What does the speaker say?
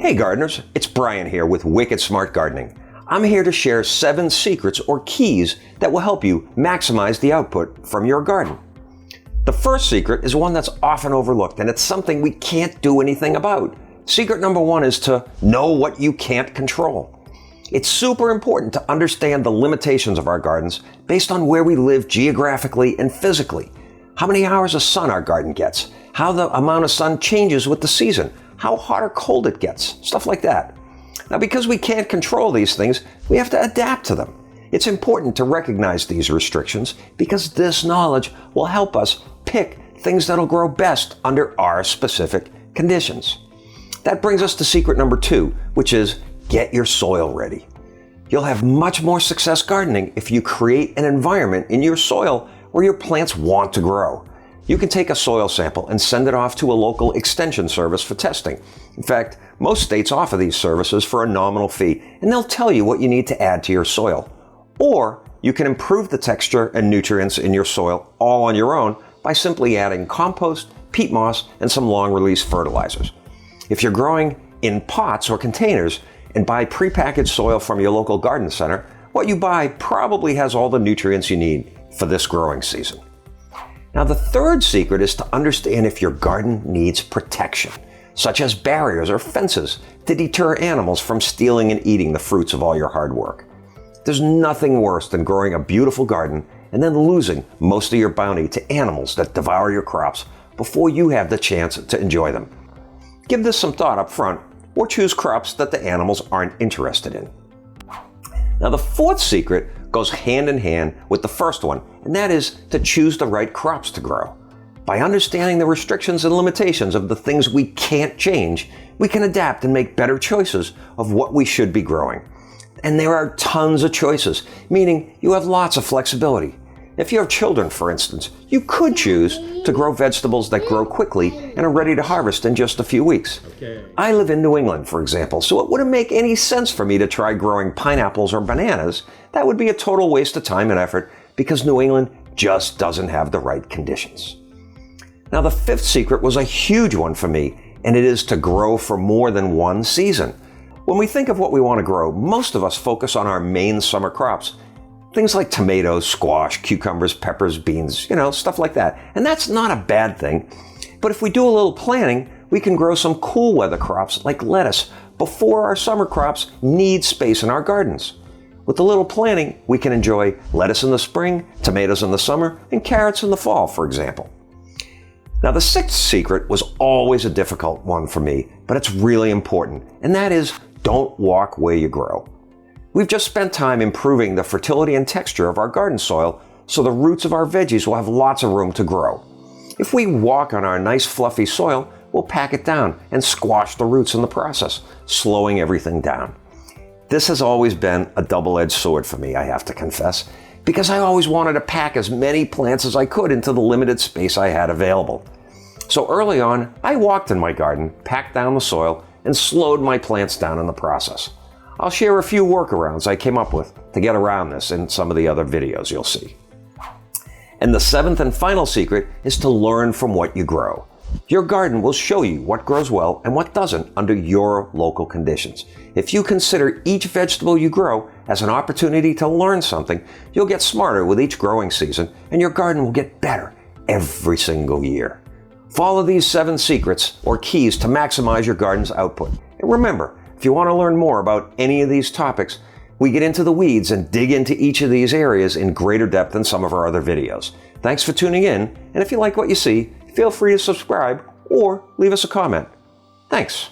Hey gardeners, it's Brian here with Wicked Smart Gardening. I'm here to share 7 secrets or keys that will help you maximize the output from your garden. The first secret is one that's often overlooked, and it's something we can't do anything about. Secret number 1 is to know what you can't control. It's super important to understand the limitations of our gardens based on where we live geographically and physically. How many hours of sun our garden gets, how the amount of sun changes with the season, how hot or cold it gets, stuff like that. Now, because we can't control these things, we have to adapt to them. It's important to recognize these restrictions because this knowledge will help us pick things that'll grow best under our specific conditions. That brings us to secret number 2, which is get your soil ready. You'll have much more success gardening if you create an environment in your soil where your plants want to grow. You can take a soil sample and send it off to a local extension service for testing. In fact, most states offer these services for a nominal fee, and they'll tell you what you need to add to your soil. Or you can improve the texture and nutrients in your soil all on your own by simply adding compost, peat moss, and some long-release fertilizers. If you're growing in pots or containers and buy prepackaged soil from your local garden center, what you buy probably has all the nutrients you need for this growing season. Now, the third secret is to understand if your garden needs protection, such as barriers or fences to deter animals from stealing and eating the fruits of all your hard work. There's nothing worse than growing a beautiful garden and then losing most of your bounty to animals that devour your crops before you have the chance to enjoy them. Give this some thought up front, or choose crops that the animals aren't interested in. Now, the fourth secret goes hand in hand with the first one, and that is to choose the right crops to grow. By understanding the restrictions and limitations of the things we can't change, we can adapt and make better choices of what we should be growing. And there are tons of choices, meaning you have lots of flexibility. If you have children, for instance, you could choose to grow vegetables that grow quickly and are ready to harvest in just a few weeks. I live in New England, for example, so it wouldn't make any sense for me to try growing pineapples or bananas. That would be a total waste of time and effort because New England just doesn't have the right conditions. Now, the fifth secret was a huge one for me, and it is to grow for more than one season. When we think of what we want to grow, most of us focus on our main summer crops. Things like tomatoes, squash, cucumbers, peppers, beans, stuff like that. And that's not a bad thing. But if we do a little planning, we can grow some cool weather crops like lettuce before our summer crops need space in our gardens. With a little planning, we can enjoy lettuce in the spring, tomatoes in the summer, and carrots in the fall, for example. Now, the sixth secret was always a difficult one for me, but it's really important, and that is don't walk where you grow. We've just spent time improving the fertility and texture of our garden soil so the roots of our veggies will have lots of room to grow. If we walk on our nice fluffy soil, we'll pack it down and squash the roots in the process, slowing everything down. This has always been a double-edged sword for me, I have to confess, because I always wanted to pack as many plants as I could into the limited space I had available. So early on, I walked in my garden, packed down the soil, and slowed my plants down in the process. I'll share a few workarounds I came up with to get around this in some of the other videos you'll see. And the seventh and final secret is to learn from what you grow. Your garden will show you what grows well and what doesn't under your local conditions. If you consider each vegetable you grow as an opportunity to learn something, you'll get smarter with each growing season and your garden will get better every single year. Follow these 7 secrets or keys to maximize your garden's output. And remember, if you want to learn more about any of these topics, we get into the weeds and dig into each of these areas in greater depth than some of our other videos. Thanks for tuning in, and if you like what you see, feel free to subscribe or leave us a comment. Thanks.